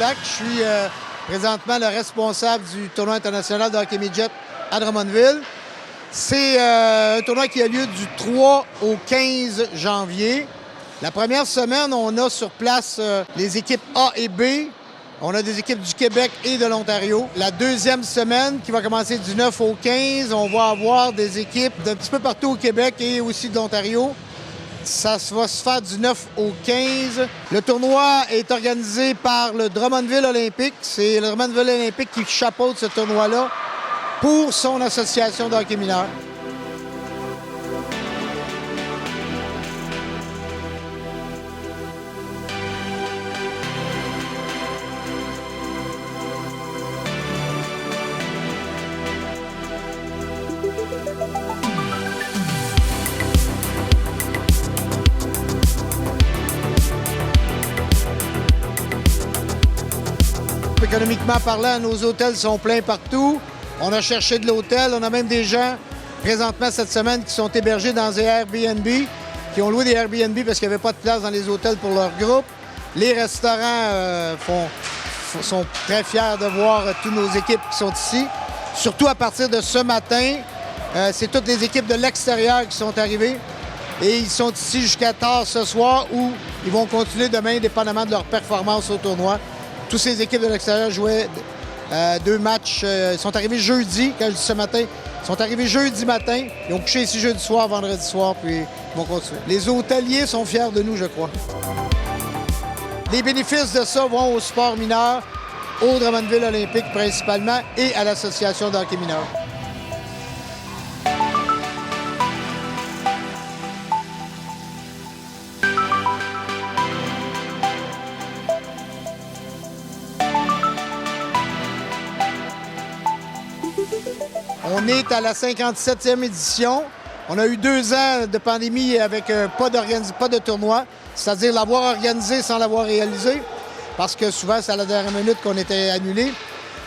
Jacques. Je suis présentement le responsable du tournoi international de hockey midget à Drummondville. C'est un tournoi qui a lieu du 3 au 15 janvier. La première semaine, on a sur place les équipes A et B. On a des équipes du Québec et de l'Ontario. La deuxième semaine, qui va commencer du 9 au 15, on va avoir des équipes d'un petit peu partout au Québec et aussi de l'Ontario. Ça va se faire du 9 au 15. Le tournoi est organisé par le Drummondville Olympique. C'est le Drummondville Olympique qui chapeaute ce tournoi-là pour son association de hockey mineur. Économiquement parlant, nos hôtels sont pleins partout. On a cherché de l'hôtel. On a même des gens, présentement cette semaine, qui sont hébergés dans des Airbnb, qui ont loué des Airbnb parce qu'il n'y avait pas de place dans les hôtels pour leur groupe. Les restaurants sont très fiers de voir toutes nos équipes qui sont ici. Surtout à partir de ce matin, c'est toutes les équipes de l'extérieur qui sont arrivées. Et ils sont ici jusqu'à tard ce soir où ils vont continuer demain, dépendamment de leur performance au tournoi. Toutes ces équipes de l'extérieur jouaient 2 matchs. Ils sont arrivés jeudi, quand je dis ce matin. Ils sont arrivés jeudi matin. Ils ont couché ici jeudi soir, vendredi soir, puis ils vont continuer. Les hôteliers sont fiers de nous, je crois. Les bénéfices de ça vont au sport mineur, au Drummondville Olympique principalement, et à l'association de hockey mineur. On est à la 57e édition. On a eu 2 ans de pandémie avec pas de tournoi, c'est-à-dire l'avoir organisé sans l'avoir réalisé, parce que souvent, c'est à la dernière minute qu'on était annulé.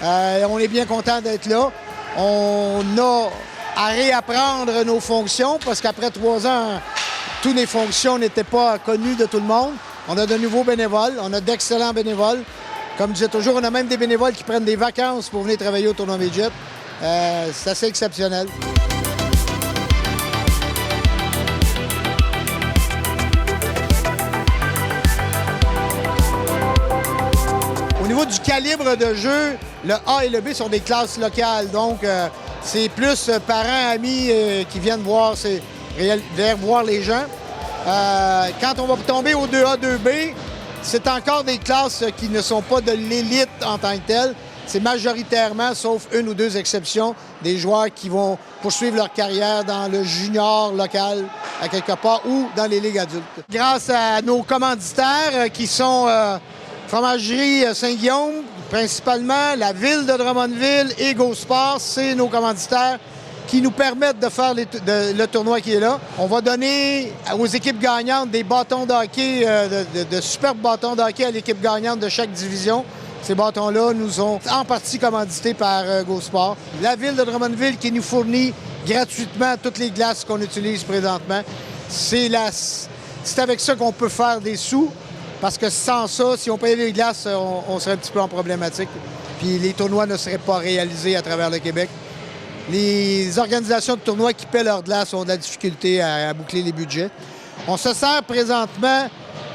On est bien content d'être là. On a à réapprendre nos fonctions, parce qu'après 3 ans, toutes les fonctions n'étaient pas connues de tout le monde. On a de nouveaux bénévoles, on a d'excellents bénévoles. Comme je disais toujours, on a même des bénévoles qui prennent des vacances pour venir travailler au tournoi midget. C'est assez exceptionnel. Au niveau du calibre de jeu, le A et le B sont des classes locales. Donc, c'est plus parents, amis qui viennent voir les gens. Quand on va tomber au 2A, 2B, c'est encore des classes qui ne sont pas de l'élite en tant que telle. C'est majoritairement, sauf 1 ou 2 exceptions, des joueurs qui vont poursuivre leur carrière dans le junior local à quelque part ou dans les ligues adultes. Grâce à nos commanditaires qui sont Fromagerie Saint-Guillaume, principalement la ville de Drummondville et GoSport, c'est nos commanditaires qui nous permettent de faire le tournoi qui est là. On va donner aux équipes gagnantes des bâtons de hockey, de superbes bâtons de hockey à l'équipe gagnante de chaque division. Ces bâtons-là nous sont en partie commandités par GoSport. La ville de Drummondville qui nous fournit gratuitement toutes les glaces qu'on utilise présentement. C'est avec ça qu'on peut faire des sous, parce que sans ça, si on payait les glaces, on serait un petit peu en problématique. Puis les tournois ne seraient pas réalisés à travers le Québec. Les organisations de tournois qui paient leurs glaces ont de la difficulté à boucler les budgets. On se sert présentement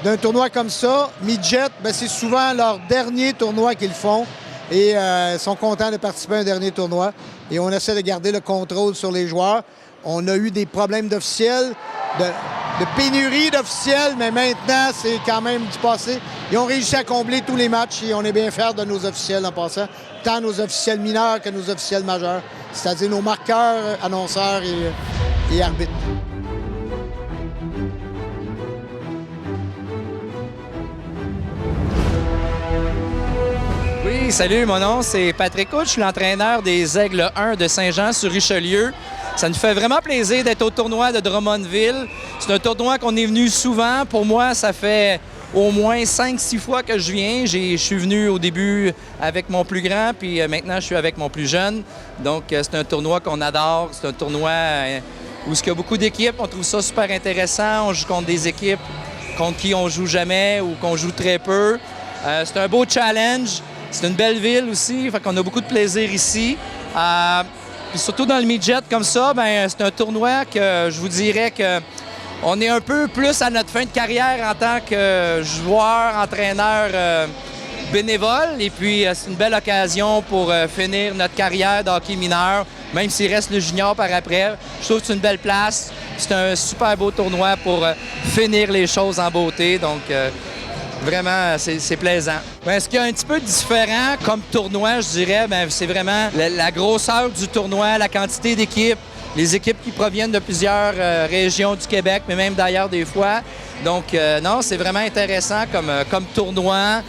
d'un tournoi comme ça. Midget, c'est souvent leur dernier tournoi qu'ils font et sont contents de participer à un dernier tournoi. Et on essaie de garder le contrôle sur les joueurs. On a eu des problèmes d'officiels, de pénurie d'officiels, mais maintenant, c'est quand même du passé. Ils ont réussi à combler tous les matchs et on est bien fiers de nos officiels en passant, tant nos officiels mineurs que nos officiels majeurs, c'est-à-dire nos marqueurs, annonceurs et arbitres. Oui, salut, mon nom c'est Patrick Couch, je suis l'entraîneur des Aigles 1 de Saint-Jean-sur-Richelieu. Ça nous fait vraiment plaisir d'être au tournoi de Drummondville. C'est un tournoi qu'on est venu souvent. Pour moi, ça fait au moins 5-6 fois que je viens. Je suis venu au début avec mon plus grand, puis maintenant, je suis avec mon plus jeune. Donc, c'est un tournoi qu'on adore. C'est un tournoi où il y a beaucoup d'équipes. On trouve ça super intéressant. On joue contre des équipes contre qui on joue jamais ou qu'on joue très peu. C'est un beau challenge. C'est une belle ville aussi, fait qu'on a beaucoup de plaisir ici. Puis surtout dans le midget comme ça, ben c'est un tournoi que je vous dirais que on est un peu plus à notre fin de carrière en tant que joueur, entraîneur bénévole. Et puis c'est une belle occasion pour finir notre carrière de hockey mineur, même s'il reste le junior par après. Je trouve que c'est une belle place. C'est un super beau tournoi pour finir les choses en beauté. Donc vraiment, c'est plaisant. Bien, ce qui est un petit peu différent comme tournoi, je dirais, bien, c'est vraiment la grosseur du tournoi, la quantité d'équipes, les équipes qui proviennent de plusieurs régions du Québec, mais même d'ailleurs des fois. Donc, non, c'est vraiment intéressant comme tournoi.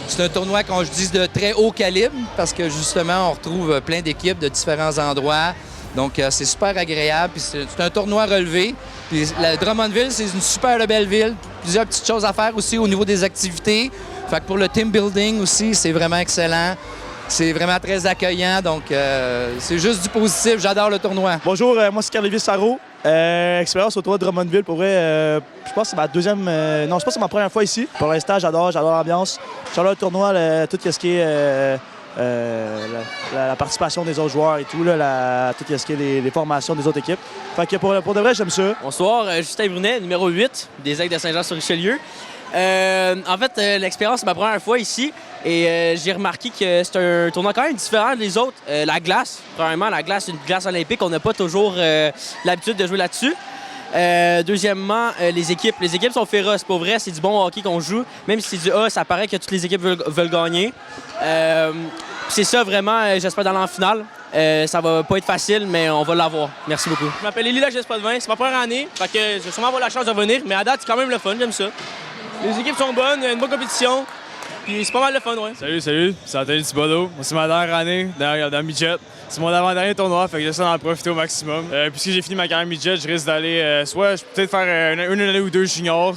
C'est un tournoi, comme je dis, de très haut calibre parce que justement, on retrouve plein d'équipes de différents endroits. Donc, c'est super agréable. Puis c'est un tournoi relevé. Puis Drummondville, c'est une super belle ville. Plusieurs petites choses à faire aussi au niveau des activités. Fait que pour le team building aussi, c'est vraiment excellent. C'est vraiment très accueillant. Donc, c'est juste du positif. J'adore le tournoi. Bonjour, moi c'est Carl-Lévis Sarro. Expérience au tournoi de Drummondville. Pour vrai, je pense que c'est ma deuxième... non, je pense que c'est ma première fois ici. Pour l'instant, j'adore l'ambiance. J'adore le tournoi, tout ce qui est... la participation des autres joueurs et tout, là, tout ce qui est les formations des autres équipes. Fait que pour de vrai, j'aime ça. Bonsoir, Justin Brunet, numéro 8 des Aigles de Saint-Jean-sur-Richelieu. En fait, l'expérience, c'est ma première fois ici et j'ai remarqué que c'est un tournoi quand même différent des autres. La glace, premièrement, la glace, c'est une glace olympique. On n'a pas toujours l'habitude de jouer là-dessus. Deuxièmement, les équipes. Les équipes sont féroces. Pour vrai, c'est du bon hockey qu'on joue. Même si c'est du A, ça paraît que toutes les équipes veulent gagner. C'est ça, vraiment, j'espère d'aller en finale. Ça va pas être facile, mais on va l'avoir. Merci beaucoup. Je m'appelle Élie Lagespadevin, c'est ma première année. Fait que je vais sûrement avoir la chance de revenir, mais à date, c'est quand même le fun, j'aime ça. Les équipes sont bonnes, il y a une bonne compétition. Puis c'est pas mal le fun, ouais. Salut, c'est Anthony Thibodeau. Moi, c'est ma dernière année dans midget. C'est mon avant-dernier tournoi, fait que j'essaie d'en profiter au maximum. Puisque j'ai fini ma carrière midget, je risque d'aller soit je peux peut-être faire une année ou deux junior.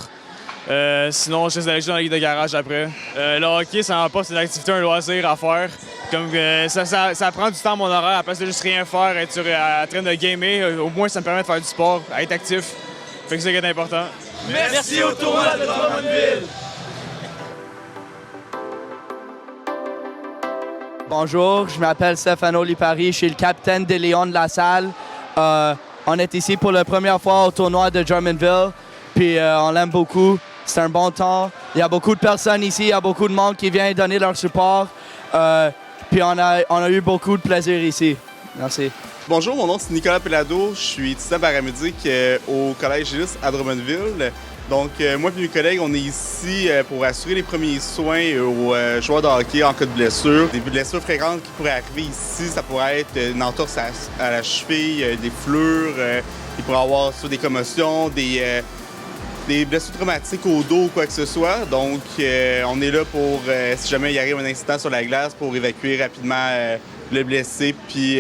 Sinon, je risque d'aller jouer dans la ligue de garage après. Le hockey, ça pas, c'est une activité, un loisir à faire. Comme ça prend du temps à mon horaire, à la place de juste rien faire, être en train de gamer. Au moins, ça me permet de faire du sport, être actif. Fait que c'est ce qui est important. Merci au tournoi de Drummondville! Bonjour, je m'appelle Stefano Lipari, je suis le capitaine des Lions de la salle. On est ici pour la première fois au tournoi de Drummondville, puis on l'aime beaucoup. C'est un bon temps. Il y a beaucoup de personnes ici, il y a beaucoup de monde qui vient donner leur support. Puis on a eu beaucoup de plaisir ici. Merci. Bonjour, mon nom c'est Nicolas Pelado, je suis étudiant paramédic au Collège Gilles à Drummondville. Donc, moi et mes collègues, on est ici pour assurer les premiers soins aux joueurs de hockey en cas de blessure. Des blessures fréquentes qui pourraient arriver ici, ça pourrait être une entorse à la cheville, des foulures, il pourrait y avoir soit des commotions, des blessures traumatiques au dos ou quoi que ce soit. Donc, on est là pour, si jamais il arrive un incident sur la glace, pour évacuer rapidement le blessé puis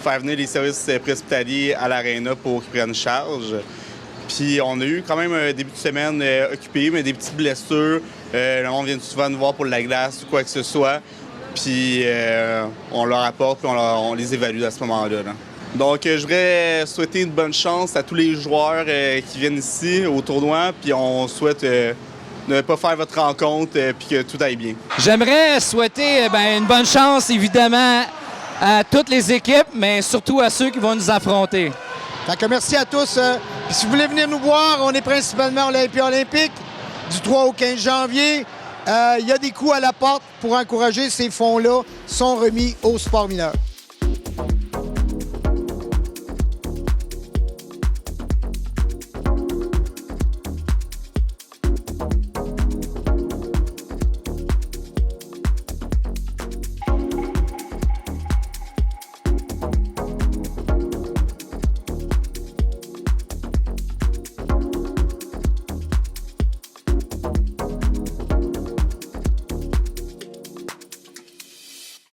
faire venir les services préhospitaliers à l'aréna pour qu'ils prennent charge. Puis on a eu quand même un début de semaine occupé, mais des petites blessures. Le monde vient souvent nous voir pour la glace ou quoi que ce soit. Puis on leur apporte puis on les évalue à ce moment-là. Donc je voudrais souhaiter une bonne chance à tous les joueurs qui viennent ici au tournoi. Puis on souhaite ne pas faire votre rencontre puis que tout aille bien. J'aimerais souhaiter une bonne chance, évidemment, à toutes les équipes, mais surtout à ceux qui vont nous affronter. Fait que merci à tous. Puis si vous voulez venir nous voir, on est principalement à l'Olympia olympique du 3 au 15 janvier. Il y a des coups à la porte pour encourager ces fonds-là sont remis au sport mineur.